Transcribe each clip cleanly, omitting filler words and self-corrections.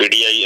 PTI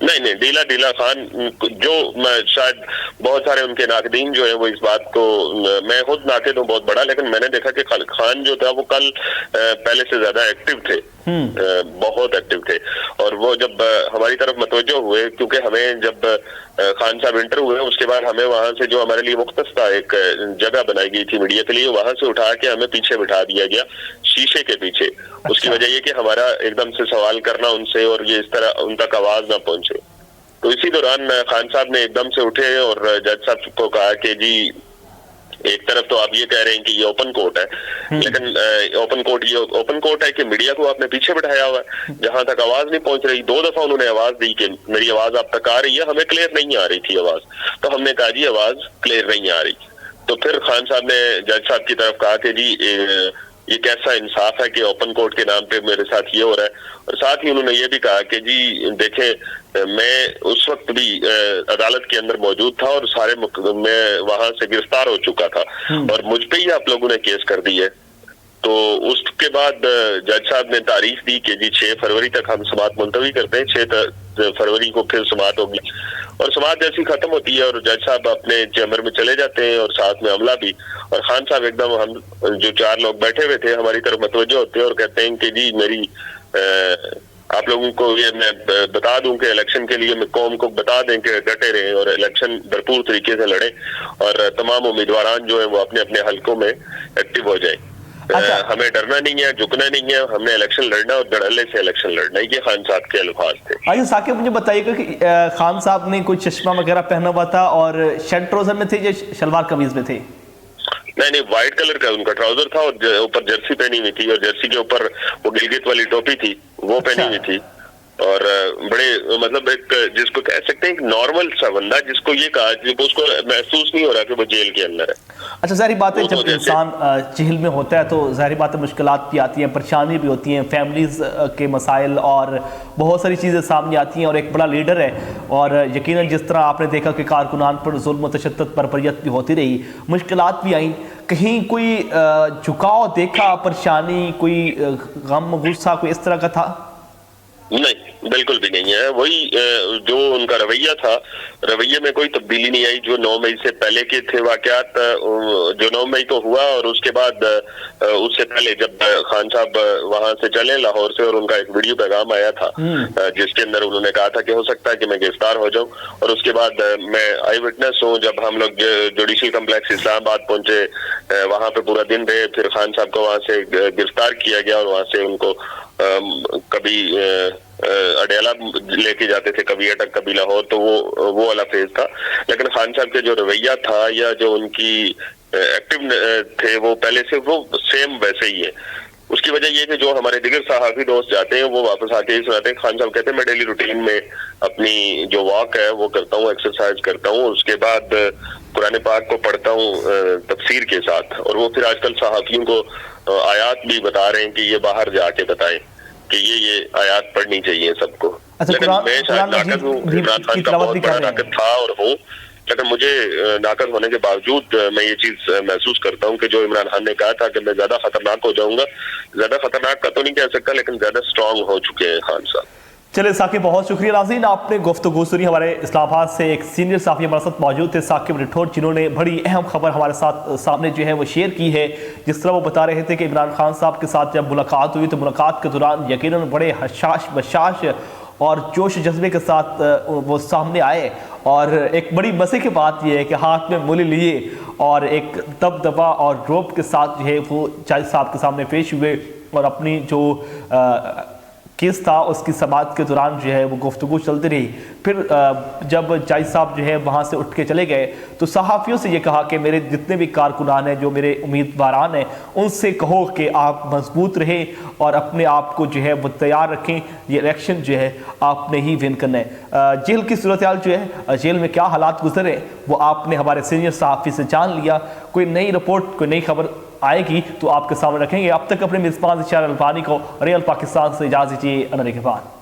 نہیں ڈیلا خان جو شاید بہت سارے ان کے ناقدین جو ہیں وہ اس بات کو، میں خود ناقد ہوں بہت بڑا، لیکن میں نے دیکھا کہ خان جو تھا وہ کل پہلے سے زیادہ ایکٹیو تھے، بہت ایکٹیو تھے، اور وہ جب ہماری طرف متوجہ ہوئے، کیونکہ ہمیں جب خان صاحب انٹر ہوئے اس کے بعد ہمیں وہاں سے جو ہمارے لیے مختص تھا ایک جگہ بنائی گئی تھی میڈیا کے لیے، وہاں سے اٹھا کے ہمیں پیچھے بٹھا دیا گیا شیشے کے پیچھے۔ اس کی وجہ یہ کہ ہمارا ایک دم سے سوال کرنا ان سے اور یہ اس طرح ان تک آواز نہ پہنچے، تو اسی دوران خان صاحب نے ایک دم سے اٹھے اور جج صاحب کو کہا کہ جی ایک طرف تو آپ یہ کہہ رہے ہیں کہ یہ اوپن کورٹ ہے، لیکن اوپن کورٹ ہے کہ میڈیا کو آپ نے پیچھے بٹھایا ہوا ہے، جہاں تک آواز نہیں پہنچ رہی۔ 2 دفعہ انہوں نے آواز دی کہ میری آواز آپ تک آ رہی ہے، ہمیں کلیئر نہیں آ رہی تھی آواز، تو ہم نے کہا جی آواز کلیئر نہیں آ رہی۔ تو پھر خان صاحب نے جج صاحب کی طرف کہا کہ جی یہ کیسا انصاف ہے کہ اوپن کورٹ کے نام پہ میرے ساتھ یہ ہو رہا ہے، اور ساتھ ہی انہوں نے یہ بھی کہا کہ جی دیکھیں میں اس وقت بھی عدالت کے اندر موجود تھا اور میں وہاں سے گرفتار ہو چکا تھا اور مجھ پہ ہی آپ لوگوں نے کیس کر دی ہے۔ تو اس کے بعد جج صاحب نے تاریخ دی کہ جی 6 فروری تک ہم سماعت ملتوی کرتے ہیں، 6 فروری کو پھر سماعت ہوگی، اور سماعت جیسی ختم ہوتی ہے اور جج صاحب اپنے چیمبر میں چلے جاتے ہیں اور ساتھ میں عملہ بھی، اور خان صاحب ایک دم ہم جو 4 لوگ بیٹھے ہوئے تھے ہماری طرف متوجہ ہوتے ہیں اور کہتے ہیں کہ جی میری آپ لوگوں کو یہ میں بتا دوں کہ الیکشن کے لیے میں قوم کو بتا دیں کہ ڈٹے رہیں اور الیکشن بھرپور طریقے سے لڑیں، اور تمام امیدواران جو ہیں وہ اپنے اپنے حلقوں میں ایکٹیو ہو جائیں۔ ہمیں ڈرنا نہیں ہے، جھکنا نہیں ہے، ہم نے الیکشن لڑنا اور دھڑلے سے الیکشن لڑنا ہے، یہ خان صاحب کے الفاظ تھے۔ آئیے ثاقب مجھے بتائیے گا کہ خان صاحب نے کوئی چشمہ وغیرہ پہنا ہوا تھا اور شرٹ ٹراؤزر میں تھے یا شلوار قمیض میں تھے؟ نہیں وائٹ کلر کا ان کا ٹراؤزر تھا اور اوپر جرسی پہنی ہوئی تھی، اور جرسی کے اوپر وہ گلگت والی ٹوپی تھی وہ پہنی ہوئی تھی، اور بڑے مطلب ایک جس کو کہہ سکتے ہیں ایک نارمل سا بندہ جس کو یہ کہا اس کو محسوس نہیں ہو رہا کہ وہ جیل کے اندر ہے۔ اچھا ظاہری بات ہے جب انسان جیل میں ہوتا ہے تو ظاہری بات ہے مشکلات بھی آتی ہیں، پریشانی بھی ہوتی ہیں، فیملیز کے مسائل اور بہت ساری چیزیں سامنے آتی ہیں، اور ایک بڑا لیڈر ہے، اور یقیناً جس طرح آپ نے دیکھا کہ کارکنان پر ظلم و تشدد بربریت بھی ہوتی رہی، مشکلات بھی آئیں، کہیں کوئی جھکاؤ دیکھا، پریشانی، کوئی غم غصہ کوئی اس طرح کا تھا؟ نہیں بالکل بھی نہیں ہے، وہی جو ان کا رویہ تھا، رویے میں کوئی تبدیلی نہیں آئی۔ جو 9 مئی سے پہلے کے تھے واقعات، جو 9 مئی کو ہوا اور اس کے بعد اس سے پہلے جب خان صاحب وہاں سے چلے لاہور سے، اور ان کا ایک ویڈیو پیغام آیا تھا جس کے اندر انہوں نے کہا تھا کہ ہو سکتا ہے کہ میں گرفتار ہو جاؤں، اور اس کے بعد میں آئی وٹنس ہوں جب ہم لوگ جوڈیشل کمپلیکس اسلام آباد پہنچے، وہاں پہ پورا دن رہے، پھر خان صاحب کو وہاں سے گرفتار کیا گیا اور وہاں سے ان کو کبھی اڈیالہ لے کے جاتے تھے، کبھی اٹک، کبھی لاہور، تو وہ والا فیز تھا۔ لیکن خان صاحب کے جو رویہ تھا یا جو ان کی ایکٹیو تھے وہ پہلے سے وہ سیم ویسے ہی ہے۔ اس کی وجہ یہ کہ جو ہمارے دیگر صحافی دوست جاتے ہیں وہ واپس آ کے یہ سناتے ہیں، خان صاحب کہتے ہیں میں ڈیلی روٹین میں اپنی جو واک ہے وہ کرتا ہوں، ایکسرسائز کرتا ہوں، اس کے بعد قرآن پاک کو پڑھتا ہوں تفسیر کے ساتھ، اور وہ پھر آج کل صحافیوں کو آیات بھی بتا رہے ہیں کہ یہ باہر جا کے بتائیں کہ یہ آیات پڑھنی چاہیے سب کو۔ لیکن میں شاید ناقد ہوں، عمران خان کا بہت بڑا ناقد تھا اور ہوں، لیکن مجھے ناقد ہونے کے باوجود میں یہ چیز محسوس کرتا ہوں کہ جو عمران خان نے کہا تھا کہ میں زیادہ خطرناک ہو جاؤں گا، زیادہ خطرناک کا تو نہیں کہہ سکتا لیکن زیادہ سٹرونگ ہو چکے ہیں خان صاحب۔ چلے ثاقب بہت شکریہ ناظرین، آپ نے گفتگو سنی، ہمارے اسلام آباد سے ایک سینئر صحافی ہمارے ساتھ موجود تھے ثاقب رٹھور، جنہوں نے بڑی اہم خبر ہمارے ساتھ سامنے جو ہے وہ شیئر کی ہے۔ جس طرح وہ بتا رہے تھے کہ عمران خان صاحب کے ساتھ جب ملاقات ہوئی تو ملاقات کے دوران یقیناً بڑے حشاش بشاش اور جوش جذبے کے ساتھ وہ سامنے آئے، اور ایک بڑی مزے کی بات یہ ہے کہ ہاتھ میں مولی لیے اور ایک دبدبا اور روب کے ساتھ جو ہے وہ جج صاحب کے سامنے پیش ہوئے، اور اپنی جو کیس تھا اس کی سماعت کے دوران جو ہے وہ گفتگو چلتی رہی۔ پھر جب جج صاحب جو ہے وہاں سے اٹھ کے چلے گئے تو صحافیوں سے یہ کہا کہ میرے جتنے بھی کارکنان ہیں، جو میرے امیدواران ہیں، ان سے کہو کہ آپ مضبوط رہیں اور اپنے آپ کو جو ہے وہ تیار رکھیں، یہ الیکشن جو ہے آپ نے ہی ون کرنا ہے۔ جیل کی صورتحال جو ہے، جیل میں کیا حالات گزرے وہ آپ نے ہمارے سینئر صحافی سے جان لیا۔ کوئی نئی رپورٹ، کوئی نئی خبر آئے گی تو آپ کے سامنے رکھیں گے۔ اب تک اپنے میزبان اشار الفانی کو ریئل پاکستان سے اجازت دیجیے۔ نگہبان۔